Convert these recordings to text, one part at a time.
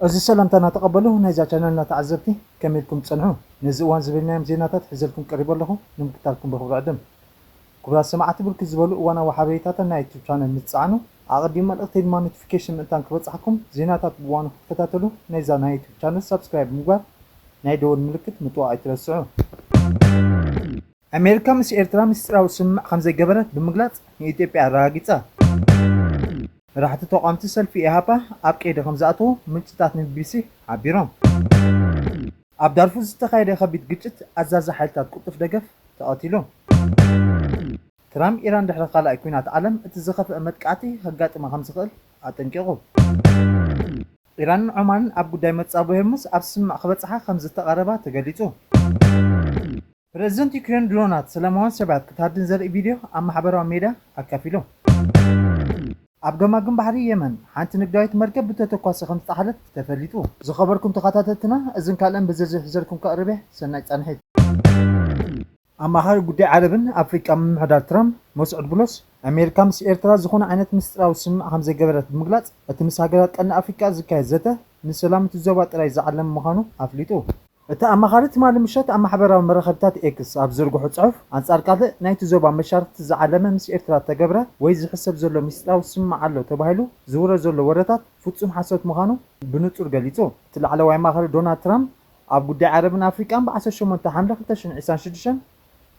أزي سلامتنا تقبلوه نيزا channelنا تعزبتي كملكم تصنعوا نزوان زبلنا زيناتات حزلكم قريب لكم نمكتالكم بخبر عدم كبرات سمعت بالك زبلوا وانا وحبيتاتنا يوتيوب channel نتصعنوا أقدم ملقتي ما نوتيفيكيشن من تانك بصحكم زيناتات بوانو تكتاتلو نيزا نا يوتيوب channel سبسكرايب مغبار ناي دول ملكت متوقع ترسعوا أمريكا مس إيرترا مستراو سمع خمسة جبرت بمغلط إثيوبيا راقيتا راح تتوقعم تسل في إهابة أبقى إذا خمساتو من تتاتن بيسي عبيرام أب دارفوز تخيل خبيت جتت أزاز حالتات قطف دقف تقاتلو ترام إيران دحر قال أكوينات عالم اتزخف أمتكعتي هقات ما خمس خل أتنكيغو إيران عمان أب قدايمة أبو هرمس أب سمع خبتها خمسة تقربات تقليتو بريزنت يوكرين درونات سلاموان سبعت كتاردن زرق فيديو أما حبروا ميدا أكافيلو أبغى بحري يمن حانت نقدايت مركب بتتقاس خمسة حالات تفليتو زو خبركم تقاطعتنا إذن كلام بزرز حزركم كقربه سنة أنحيت أما هاي قدي عربن أفريقيا من محدار ترامب مسعود بلوس أمريكا مس إيرترا زخون عينت مسترا وسمع خمسة جبرات مغلط أتمساجرات أن أفريقيا زكاة زته نسلام تزوات رأي زعلم مخانو أفليتو أتا أما خارت مال مشات أما حبروا مرخبتات إكس أبزرقو حصعف أنصار كذا نايت زوبا مشارت زعلمه مس إيرترا تجبره ويز حسب زلو مسترا وسمع على تباهلو زورة زلو ورتات فتسم حسوت مخانو بنطور قليتو طلع على وين ما خال دونالد ترامب أب قدي عربنا أفريقيا بعث شو منتحن لختشن عشان شدشن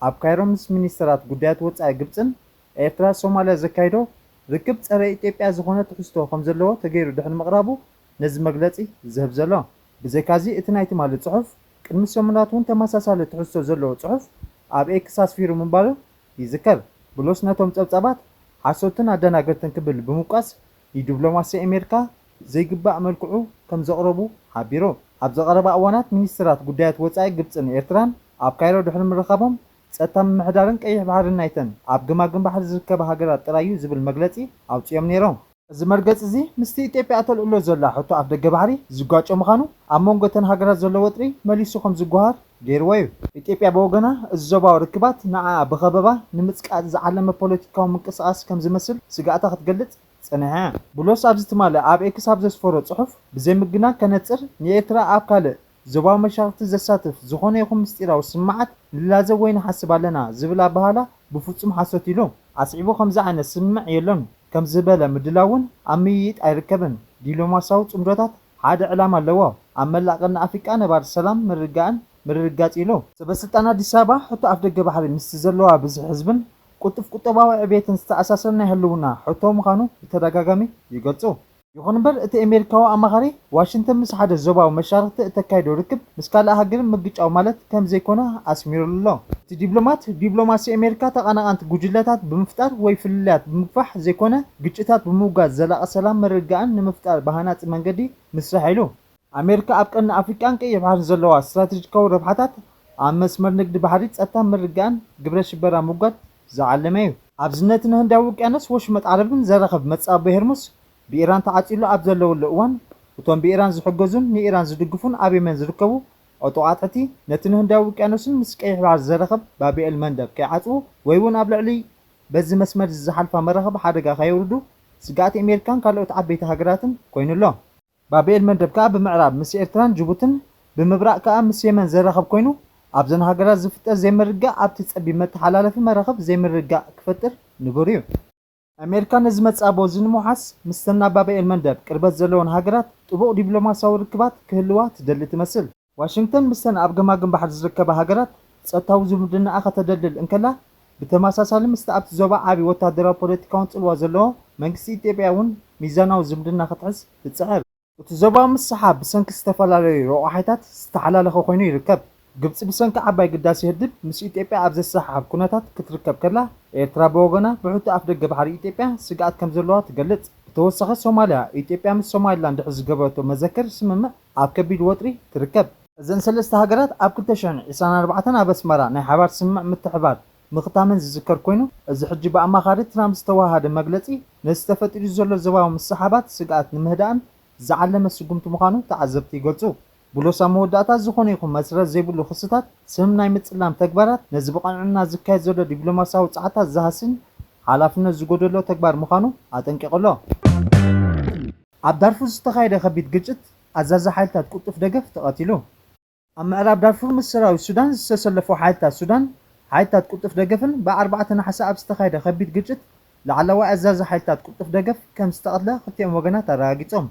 أب كايرومس منيسترات قديات وصع جبتن إيرترا سوماليا زكايدو ركبت أرى إثيوبيا زخونة حستو خمزلو تغيرو دحن مقرابو نز مجلسي ذهب زلو بزكازي اتنايت مال الصحف كلمة سمناتون تماساسالة حستو زلو صحف أب إكساس فيرو من بالو يذكر بلوس ناتهم تبصبات حسوتن عدنا قرتن كبل بمقاس يدبلوماسي أمريكا زي قبع ملكعو كم زقربو حبيرو أب زقرب أوانات منيسترات قديات وصع جبتن إيرتران أب كايرو دحن مرخبهم ستم محدارن كأي بحر النايتن عب جماعة بحر زركب هجرات ترايو زبل مجلتي أو تيام نيرون زمرجت زي مستي إثيوبيا أتل أولو زلا حتى عبد الجباري زجاج أمخانو أمون قتن هجرات زلا وتري مليسو خم زجوار غيروي إثيوبيا بوجنا الزبا وركبات نع بخببة نمسك أزعلم بوليتيكا ومنقصاص كم زمسل سجاعتها تقلت صنعها بلوس أبزت ماله أب إكس أبزت فورت صحف بزي مجنا كنتر نيترا أب كله زبا مشارت زساتف زخونه يخم مستيرا وسمعت لازم وين حسب لنا زبلا بهالا بفصم حسوتيلو عصيبو خمسة عن السمع يلون كم زبالة مدلاون عميت أيركبن ديلوماساو تمرتات هذا علامة لوا أما لقنا أفريقيا نبار السلام من رجعت إلو بس أنا دي سابع حتى أفريقيا بحري مستزلوا بز حزبن كنت في كتبة وعبيت أساسا هلونا حتى مخانو يتدقاقمي يقصو يخون بر ات امريكا اما غري واشنطن مس حدا زبا ومشارت تكايدو ركب مسكال هاجر مغጫው ማለት ከም ዘይኮነ አስሚሩሎ እቲ ዲፕሎማሲ አሜሪካ ተቀናቃንት ጉጅለታት በመፍጠር ወይ ፍልላት በመግፋሕ ዘይኮነ ግጭታት በመውጋት ዘላቀ ሰላም መረጋጋን ንምፍጠር ባህናጽ መንገዲ መስራሒሉ አሜሪካ አብቀን አፍሪካን ቀይ ባህር ዘለዋ ስትራቴጂካዊ ረብሓታት ኣብ መስመር ንግዲ ባህሪ ጸጥታ መረጋጋን ግብረ ሽበራ ሙጋት ዘዓለመዩ ኣብዝነትን ህንዳዊ ውቅያኖስ ወሽመጥ ዓረብን ዘረኸብ መጻብ ሄርሙስ بإيران تعطيلو أبزلو اللقوان وتون بإيران زحجزون نيران زدقفون أبي من زركبو أوتوعاتي نتنهن داو كأنوسن مسكي حبار زرخب بابي المندب كعطو ويون أبلع لي بز مسمر الزحل فمرخب حدقا خيوردو سقات أمريكان كالو تعبيت هاجراتن كوين الله بابي المندب كأب معراب مس إيرتران جبوتن بمبرأ كأب مس يمن زرخب كوينو أبزن هاجرات زفتر زي مرقا أبتتصبي متحلالة في مرخب زي مرقا كفتر نبوريو أمريكا نزمت أبو زنموحس مستنى بابي المندب قربت زلون هاجرات طبق دبلوماسياوي ركبات كهلوات تدلل تمثل واشنطن مستنى أبجماجم بحر زركب هاجرات ጸጥታው ዝምድና አኸ ተደልል እንከላ በተማሳሳለ መስተአብት ዞባ ዓቢ ወታደራዊ ፖለቲካውን ጽልዋ ዘሎ መንግስቲ ኢትዮጵያውን ሚዛናዊ ዝምድና ከተሕዝ ትጽዕር እቲ ዞባ መስሓብ ብሰንኪ ዝተፈላለዩ ረቑሓታት ዝተሓላለኸ ኮይኑ ይርከብ ግብጽ ብሰንኪ ዓባይ ግዳሴ ህድብ ምስ ኢትዮጵያ ኣብ ዘሰሓብ ኩነታት ክትርከብ ከላ ኤርትራ በወገና ብሕቱ ኣፍ ደገ ባሕሪ ኢትዮጵያ ስጋኣት ከም ዘለዋ ትገልጽ ተወሳኺ ሶማልያ ኢትዮጵያ ምስ ሶማሊላንድ ዝገበረቶ መዘክር ስምምዕ ኣብ ከቢድ ወጥሪ ትርከብ እዘን ሰለስተ ሃገራት ኣብ 2024 ኣብ ኣስመራ ናይ ሓባር ስምምዕ ምትሕባር ምኽታመን ዝዝከር ኮይኑ እዚ ሕጂ ብኣማኻሪ ትራምፕ ዝተዋሃደ መግለጺ ነዚ ተፈጢሩ ዘሎ ዘባዊ መሰሓባት ስጋኣት ንምህዳን ዝዓለመ ስጉምቲ ምዃኑ ተዓዘብቲ ይገልጹ ብሎሳ መወዳእታ ዝኾነ ይኹን መስረት ዘይብሉ ክስታት ስም ናይ ምጽላም ተግባራት ነዚ ብቐንዕና ዝካየድ ዘሎ ዲፕሎማስያዊ ጻዕታት ዝሃስን ሓላፍነት ዝጎደሎ ተግባር ምዃኑ ኣጠንቂቑሎ ኣብ ዳርፉር ዝተኻየደ ከቢድ ግጭት ኣዛዚ ሓይልታት ቁጥፍ ደገፍ ተቐቲሉ። ኣብ ምዕራብ ዳርፉር ምስ ሰራዊት ሱዳን ዝተሰለፉ ሓይልታት ሱዳን ሓይልታት ቁጥፍ ደገፍን ብ4 ነሓስ ኣብ ዝተኻየደ ከቢድ ግጭት ላዕለዋይ ኣዛዚ ሓይልታት ቁጥፍ ደገፍ ከም ዝተቐትለ ክልቲኦም ወገናት ኣረጋጊፆም።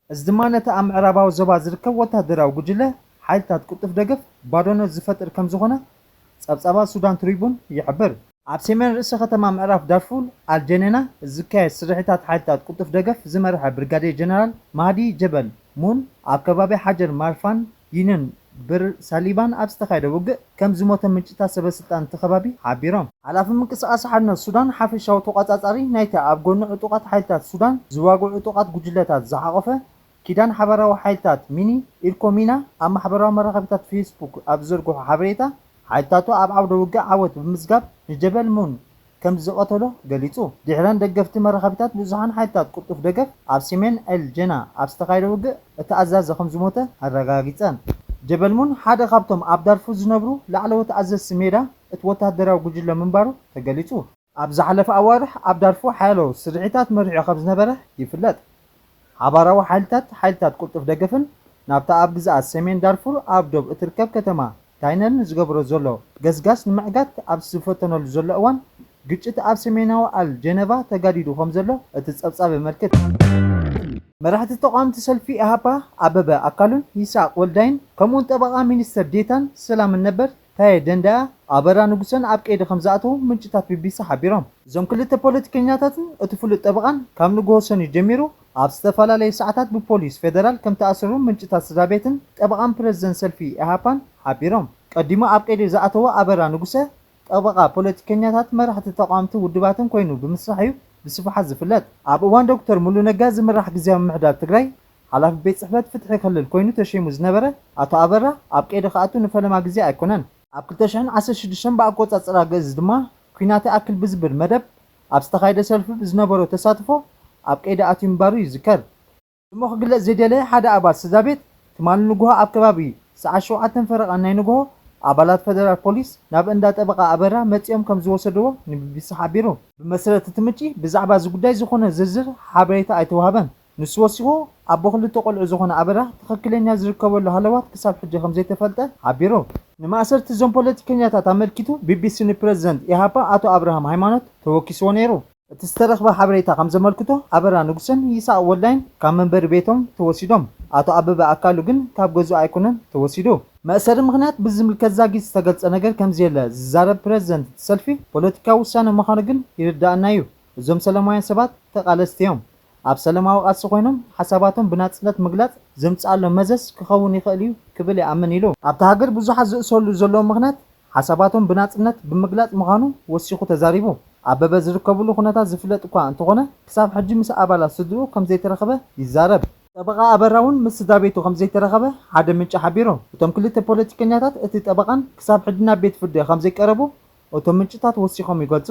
እዚ ድማ ነቲ ኣብ ምዕራባዊ ዞባ ዝርከብ ወታደራዊ ጉጅለ ሓይልታት ቁጥፍ ደገፍ ባዶነት ዝፈጥር ከም ዝኾነ ጸብጻባ ሱዳን ትሪቡን ይሕብር። ኣብ ሰሜን ርእሰ ከተማ ምዕራፍ ዳርፉር ኣልጀኔና ዝካየድ ስርሒታት ሓይልታት ቁጥፍ ደገፍ ዝመርሐ ብርጋዴር ጀነራል ማህዲ ጀበል ሙን ኣብ ከባቢ ሓጀር ማርፋን ይንን ብር ሳሊባን ኣብ ዝተኻየደ ውግእ ከም ዝሞተ ምንጭታት ሰበስልጣን እቲ ከባቢ ሓቢሮም። ሓላፊ ምንቅስቓስ ሓድነት ሱዳን ሓፈሻዊ ተቆጻጻሪ ናይቲ ኣብ ጎኒ ዕጡቓት ሓይልታት ሱዳን ዝዋግዑ ዕጡቓት ጉጅለታት ዝሓቖፈ ኪዳን ሓበራዊ ሓይልታት ሚኒ ኢልኮሚና ኣብ ማሕበራዊ መራኸቢታት ፌስቡክ ኣብ ዘርግሑ ሓበሬታ ሓይልታቱ ኣብ ዓውደ ውግእ ዓወት ብምዝጋብ ንጀበል ሙን ከም ዝቐተሎ ገሊጹ። ድሕረን ደገፍቲ መራኸቢታት ብዙሓን ሓይልታት ቁጥፍ ደገፍ ኣብ ሰሜን ኤልጀና ኣብ ዝተኻየደ ውግእ እቲ ኣዛዚ ከም ዝሞተ ኣረጋጊፀን። ጀበል ሙን ሓደ ካብቶም ኣብ ዳርፉር ዝነብሩ ላዕለዎት ኣዘዝቲ ሜዳ እቲ ወታደራዊ ጉጅለ ምንባሩ ተገሊጹ። ኣብ ዝሓለፈ ኣዋርሕ ኣብ ዳርፉር ሓያሎ ስርሒታት መሪሑ ከም ዝነበረ ይፍለጥ። ሓባራዊ ሓይልታት ቁጥፍ ደገፍን ናብታ ኣብ ግዝኣት ሰሜን ዳርፉር ኣብ ዶብ እትርከብ ከተማ ታይነን ዝገብሮ ዘሎ ገስጋስ ንምዕጋት ኣብ ዝፈተነሉ ዘሎ እዋን ግጭት ኣብ ሰሜናዊ ኣል ጀነቫ ተጋዲዱ ከም ዘሎ እቲ ጸብጻብ የመልክት። መራሕቲ ተቃወምቲ ሰልፊ ኢሃፓ ኣበበ ኣካሉን ይስሐቅ ወልዳይን ከምኡውን ጠበቓ ሚኒስተር ዴታን ሰላምን ነበር ታየ ደንደኣ ኣበራ ንጉሰን ኣብ ቀይዲ ከም ዝኣተዉ ምንጭታት ቢቢሲ ሓቢሮም። እዞም ክልተ ፖለቲከኛታትን እቲ ፍሉጥ ጠበቓን ካብ ንግሆ ሰኒ ጀሚሩ ኣብ ዝተፈላለየ ሰዓታት ብፖሊስ ፌደራል ከም ተኣሰሩ ምንጭታት ስድራ ቤትን ጠበቓን ፕረዚደንት ሰልፊ ኢሃፓን ሓቢሮም። ቀዲሙ ኣብ ቀይዲ ዝኣተወ ኣበራ ንጉሰ ጠበቓ ፖለቲከኛታት መራሕቲ ተቃወምቲ ውድባትን ኮይኑ ብምስራሕ እዩ ብስፍሓት ዝፍለጥ። ኣብ እዋን ዶክተር ሙሉ ነጋ ዝምራሕ ግዝያዊ ምምሕዳር ትግራይ ሓላፊ ቤት ጽሕፈት ፍትሒ ክልል ኮይኑ ተሸይሙ ዝነበረ ኣቶ ኣበራ ኣብ ቀይዲ ክኣቱ ንፈለማ ግዜ ኣይኮነን። ኣብ 2016 ብኣቆጻጽራ ግእዝ ድማ ኩናት ኣክል ብዝብል መደብ ኣብ ዝተኻየደ ሰልፊ ዝነበሮ ተሳትፎ ኣብ ቀይዲ ኣትዩ ምንባሩ ይዝከር። እሞ ክግለጽ ዘደለየ ሓደ ኣባል ስድራ ቤት ትማሊ ንግሆ ኣብ ከባቢ ሰዓት 7 ፈረቓ ናይ ንግሆ ኣባላት ፌደራል ፖሊስ ናብ እንዳ ጠበቓ ኣበራ መጺኦም ከም ዝወሰድዎ ንቢቢሲ ሓቢሩ። ብመሰረት እቲ ምንጪ ብዛዕባ እዚ ጉዳይ ዝኾነ ዝርዝር ሓበሬታ ኣይተዋህበን። ንሱ ወሲኹ ኣቦ ክልተ ቆልዑ ዝኾነ ኣበራ ትኽክለኛ ዝርከበሉ ሃለዋት ክሳብ ሕጂ ከም ዘይተፈልጠ ሓቢሩ። ንማእሰርቲ እዞም ፖለቲከኛታት ኣመልኪቱ ቢቢሲ ንፕረዚደንት ኢሃፓ ኣቶ ኣብርሃም ሃይማኖት ተወኪስዎ ነይሩ። እቲ ዝተረኽበ ሓበሬታ ከም ዘመልክቶ ኣበራ ንጉሰን ይስሐቅ ወልዳይን ካብ መንበሪ ቤቶም ተወሲዶም። ኣቶ ኣበበ ኣካሉ ግን ካብ ገዝኡ ኣይኮነን ተወሲዱ። መእሰሪ ምክንያት ብዝምልከት ዛጊድ ዝተገልጸ ነገር ከምዘየለ ዝዛረብ ፕረዚደንት ሰልፊ ፖለቲካዊ ውሳነ ምዃኑ ግን ይርዳእና እዩ። እዞም ሰላማውያን ሰባት ተቓለስቲ እዮም። ኣብ ሰላማዊ ቃልሲ ኮይኖም ሓሳባቶም ብናጽነት ምግላጽ ዘምጽኣሎም መዘዝ ክኸውን ይኽእል እዩ ክብል ይኣምን ኢሉ። ኣብቲ ሃገር ብዙሓት ዝእሰሉ ዘለዎም ምክንያት ሓሳባቶም ብናጽነት ብምግላጽ ምዃኑ ወሲኹ ተዛሪቡ። ኣበበ ዝርከብሉ ኩነታት ዝፍለጥ እኳ እንተኾነ ክሳብ ሕጂ ምስ ኣባላት ስድኡ ከም ዘይተረኸበ ይዛረብ። ጠበቓ ኣበራ እውን ምስ ስድራ ቤቱ ከም ዘይተረኸበ ሓደ ምንጪ ሓቢሩ። እቶም ክልተ ፖለቲከኛታት እቲ ጠበቓን ክሳብ ሕጂ ናብ ቤት ፍርዲ ከም ዘይቀረቡ እቶም ምንጭታት ወሲኾም ይገልጹ።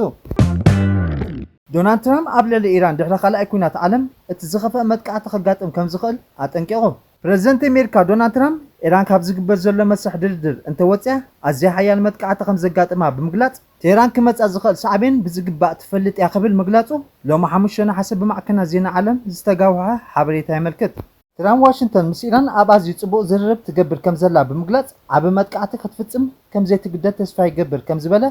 ዶናልድ ትራምፕ ኣብ ልዕሊ ኢራን ድሕሪ ካልኣይ ኩናት ዓለም እቲ ዝኸፍአ መጥቃዕቲ ከጋጥም ከም ዝኽእል ኣጠንቂቑ። ፕረዚደንት ኣሜሪካ ዶናልድ ትራምፕ ኢራን ካብ ዝግበር ዘሎ መስርሕ ድርድር እንተወፅያ ኣዝያ ሓያል መጥቃዕቲ ከም ዘጋጥማ ብምግላጽ ቴህራን ክመጽእ ዝኽእል ሳዕቤን ብዝግባእ ትፈልጥ እያ ክብል ምግላጹ ሎሚ 5 ነሓስ ብማዕከናት ዜና ዓለም ዝተጋውሐ ሓበሬታ የመልክት። ትራምፕ ዋሽንግተን ምስ ኢራን ኣብ ኣዝዩ ጽቡቕ ዝርርብ ትገብር ከም ዘላ ብምግላጽ ዓብ መጥቃዕቲ ክትፍጽም ከም ዘይትግደድ ተስፋ ይገብር ከም ዝበለ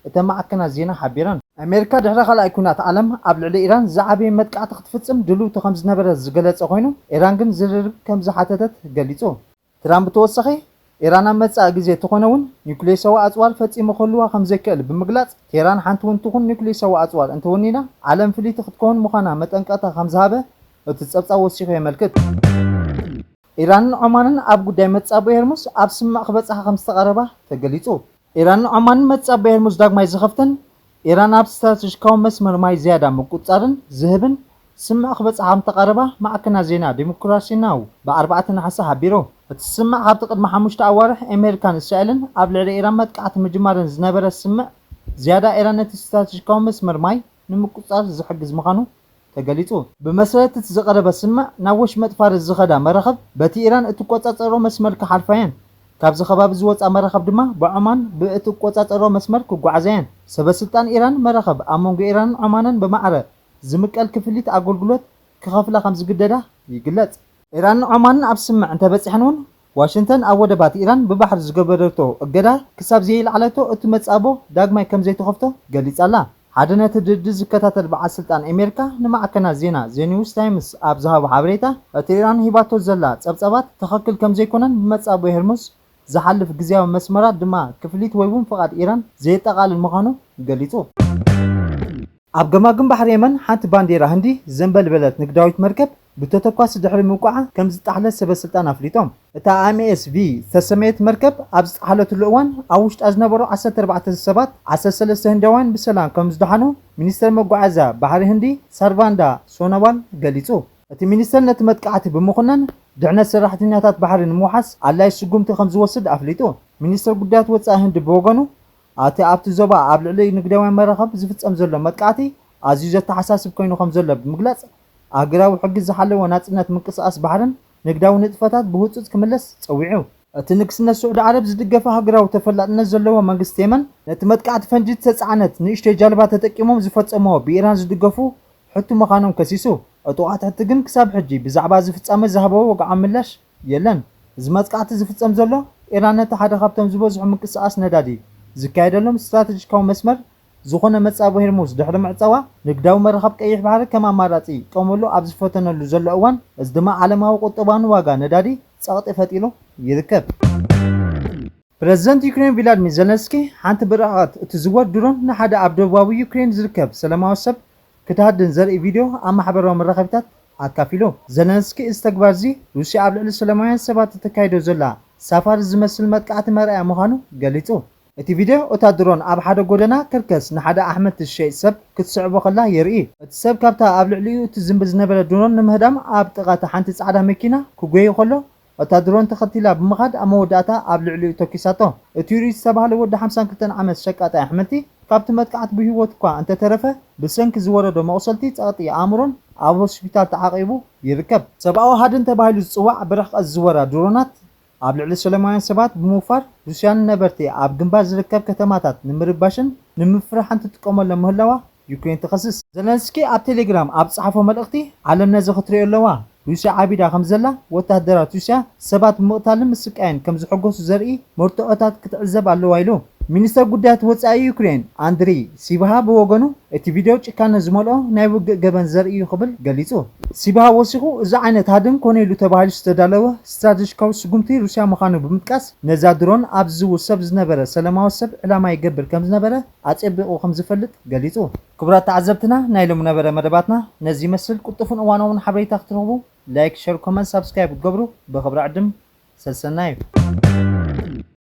እተን ማዕከናት ዜና ሓቢረን። ኣሜሪካ ድሕሪ ካልኣይ ኩናት ዓለም ኣብ ልዕሊ ኢራን ዝዓበየ መጥቃዕቲ ክትፍጽም ድልውቲ ከም ዝነበረ ዝገለጸ ኮይኑ ኢራን ግን ዝርርብ ከም ዝሓተተት ገሊጹ። ትራምፕ ተወሳኺ ኢራን ኣብ መጻኢ ግዜ እትኾነ እውን ኒውክሌሳዊ ኣጽዋር ፈጺሙ ክህልዋ ከም ዘይክእል ብምግላጽ ቴህራን ሓንቲ እውን ትኹን ኒውክሌሳዊ ኣጽዋር እንተወኒና ዓለም ፍልይቲ ክትከውን ምዃና መጠንቀቕታ ከም ዝሃበ እቲ ጸብጻብ ወሲኹ የመልክት። ኢራንን ዖማንን ኣብ ጉዳይ መጻበዪ ሆርሙዝ ኣብ ስማዕ ክበጽሓ ከም ዝተቐረባ ተገሊጹ። ኢራንን ዖማንን መጻበዪ ሆርሙዝ ዳግማይ ዝኸፍተን ኢራን ኣብ ስትራቴጂካዊ መስመር ማይ ዝያዳ ምቁጻርን ዝህብን ስማዕ ክበጽሓ ከም ተቐረባ ማዕከናት ዜና ዲሞክራሲናዊ ብ4 ነሓስ ሓቢሩ። እቲ ስማዕ ካብቲ ቅድሚ 5 ኣዋርሕ ኣሜሪካን እስራኤልን ኣብ ልዕሊ ኢራን መጥቃዕቲ ምጅማርን ዝነበረ ስምዕ ዝያዳ ኢራን ነቲ ስትራቴጂካዊ መስመር ማይ ንምቁጻር ዝሕግዝ ምዃኑ ተገሊጹ። ብመሰረት እቲ ዝቐረበ ስምዕ ናብ ወሽመጥ ፋርስ ዝኸዳ መራኸብ በቲ ኢራን እትቆጻጸሮ መስመር ክሓልፋ እየን። ካብዚ ከባቢ ዝወፃ መራኸብ ድማ ብዖማን ብእትቆጻጸሮ መስመር ክጓዓዛ እየን። ሰበስልጣን ኢራን መራኸብ ኣብ መንጎ ኢራንን ዖማንን ብማዕረ ዝምቀል ክፍሊት ኣገልግሎት ክኸፍላ ከም ዝግደዳ ይግለጽ። ኢራን ዑማን ኣብ ስምዕ እንተበፂሐን እውን ዋሽንግተን ኣብ ወደባት ኢራን ብባሕሪ ዝገበረቶ እገዳ ክሳብ ዘይለዓለቶ እቲ መጻቦ ዳግማይ ከም ዘይተኸፍቶ ገሊጻ ኣላ። ሓደ ነቲ ድርድር ዝከታተል በዓል ስልጣን ኣሜሪካ ንማዕከናት ዜና ዘኒውስ ታይምስ ኣብ ዝሃቦ ሓበሬታ እቲ ኢራን ሂባቶ ዘላ ጸብጸባት ትኽክል ከም ዘይኮነን ብመጻቦ ሄርሙዝ ዝሓልፍ ግዝያዊ መስመራት ድማ ክፍሊት ወይ እውን ፍቓድ ኢራን ዘየጠቓልል ምዃኑ ገሊጹ። ኣብ ገማግም ባሕሪ የመን ሓንቲ ባንዴራ ህንዲ ዘንበልበለት ንግዳዊት መርከብ ብተተኳሲ ድሕሪ ምውቃዓ ከም ዝጣሕለት ሰበስልጣን ኣፍሊጦም። እታ MSV ዝተሰመየት መርከብ ኣብ ዝጣሕለትሉ እዋን ኣብ ውሽጣ ዝነበሩ 14 ሰባት 13 ህንዳውያን ብሰላም ከም ዝደሓኑ ሚኒስተር መጓዓዝያ ባሕሪ ህንዲ ሳርቫንዳ ሶኖዋል ገሊጹ። እቲ ሚኒስተር ነቲ መጥቃዕቲ ብምኹናን ድሕነት ሰራሕተኛታት ባሕሪ ንምውሓስ ኣድላይ ስጉምቲ ከም ዝወስድ ኣፍሊጡ። ሚኒስተር ጉዳያት ወፃኢ ህንዲ ብወገኑ ኣብቲ ዞባ ኣብ ልዕሊ ንግዳውያን መራኸቢ ዝፍጸም ዘሎ መጥቃዕቲ ኣዝዩ ዘተሓሳስብ ኮይኑ ከም ዘሎ ብምግላጽ ኣገራዊ ሕጊ ዝሓለወ ናጽነት ምንቅስቓስ ባሕርን ንግዳዊ ንጥፈታት ብህፁፅ ክምለስ ፀዊዑ። እቲ ንግስነት ስዑድ ዓረብ ዝድገፈ ሃገራዊ ተፈላጥነት ዘለዎ መንግስቲ የመን ነቲ መጥቃዕቲ ፈንጂ ተጻዕነት ንእሽተይ ጃልባ ተጠቂሞም ዝፈጸሞ ብኢራን ዝድገፉ ሕቱ ምዃኖም ከሲሱ። ዕጡቓት ሕቲ ግን ክሳብ ሕጂ ብዛዕባ ዝፍጻመ ዝሃበዎ ወግዓዊ ምላሽ የለን። እዚ መጥቃዕቲ ዝፍጸም ዘሎ ኢራን ነቲ ሓደ ካብቶም ዝበዝሑ ምንቅስቓስ ነዳዲ ዝካየደሎም ስትራቴጂካዊ መስመር ዝኾነ መጻቦ ሄርሙዝ ድሕሪ ምዕፀዋ ንግዳዊ መራኸቢ ቀይሕ ባሕሪ ከም ኣማራፂ ይጥቀመሉ ኣብ ዝፈተነሉ ዘሎ እዋን እዚ ድማ ዓለማዊ ቁጠባን ዋጋ ነዳዲ ጸቕጢ ፈጢሩ ይርከብ። ፕረዚደንት ዩክሬን ቪላድሚር ዘለንስኪ ሓንቲ ብርቕት እትዝወር ድሮን ንሓደ ኣብ ደቡባዊ ዩክሬን ዝርከብ ሰላማዊ ሰብ ክትሃድን ዘርኢ ቪድዮ ኣብ ማሕበራዊ መራኸቢታት ኣካፊሉ። ዘለንስኪ እዚ ተግባር እዚ ሩስያ ኣብ ልዕሊ ሰላማውያን ሰባት እተካይዶ ዘላ ሳፋሪ ዝመስል መጥቃዕቲ መርኣያ ምዃኑ ገሊጹ። እቲ ቪድዮ እታ ድሮን ኣብ ሓደ ጎደና ከርከስ ንሓደ ኣሕመልቲ ዝሸይጥ ሰብ ክትስዕቦ ከላ የርኢ። እቲ ሰብ ካብታ ኣብ ልዕሊኡ እትዝምብል ዝነበረ ድሮን ንምህዳም ኣብ ጥቓ ሓንቲ ጻዕዳ መኪና ክጎይ ከሎ እታ ድሮን ተኸቲላ ብምኻድ ኣብ መወዳእታ ኣብ ልዕሊኡ ተኪሳቶ። እቲ ዩሪ ዝተባህለ ወዲ 52 ዓመት ሸቃጣይ ኣሕመልቲ ካብቲ መጥቃዕቲ ብሂወት እኳ እንተተረፈ ብሰንኪ ዝወረዶ መቑሰልቲ ጸቕጢ ኣእምሮን ኣብ ሆስፒታል ተዓቒቡ ይርከብ። ሰብኣዊ ሃድን ተባሂሉ ዝጽዋዕ ብርሕቐት ዝወራ ድሮናት ኣብ ልዕሊ ሰላማውያን ሰባት ብምውፋር ሩስያን ነበርቲ ኣብ ግንባር ዝርከብ ከተማታት ንምርባሽን ንምፍራሕን ትጥቀመሎም ምህላዋ ዩክሬን ትኸስስ። ዘለንስኪ ኣብ ቴሌግራም ኣብ ጸሓፎ መልእኽቲ ዓለም ነዚ ክትሪኦ ኣለዋ ሩስያ ዓቢዳ ከም ዘላ ወታደራት ሩስያ ሰባት ብምቕታልን ምስቃይን ከም ዝሕገሱ ዘርኢ መርትዖታት ክትዕዘብ ኣለዋ ኢሉ። ሚኒስተር ጉዳያት ወፃኢ ዩክሬን አንድሪ ሲባሃ ብወገኑ እቲ ቪድዮ ጭካነ ዝመልኦ ናይ ውግእ ገበን ዘርኢ ክብል ገሊጹ። ሲባሃ ወሲኹ እዚ ዓይነት ሃድን ኮነ ኢሉ ተባሂሉ ዝተዳለወ ስትራቴጂካዊ ስጉምቲ ሩስያ ምዃኑ ብምጥቃስ ነዛ ድሮን ኣብ ዝውሰብ ዝነበረ ሰላማዊ ሰብ ዕላማ ይገብር ከም ዝነበረ ኣጸቢቑ ከም ዝፈልጥ ገሊጹ። ክቡራት ተዓዘብትና ናይ ሎሚ ነበረ መደባትና ነዚ ይመስል። ቁጥፉን እዋናውን ሓበሬታ ክትረኽቡ ላይክ፣ ሸር፣ ኮመንት፣ ሳብስክራይብ ትገብሩ ብኽብሪ ዕድም ሰልሰና እዩ።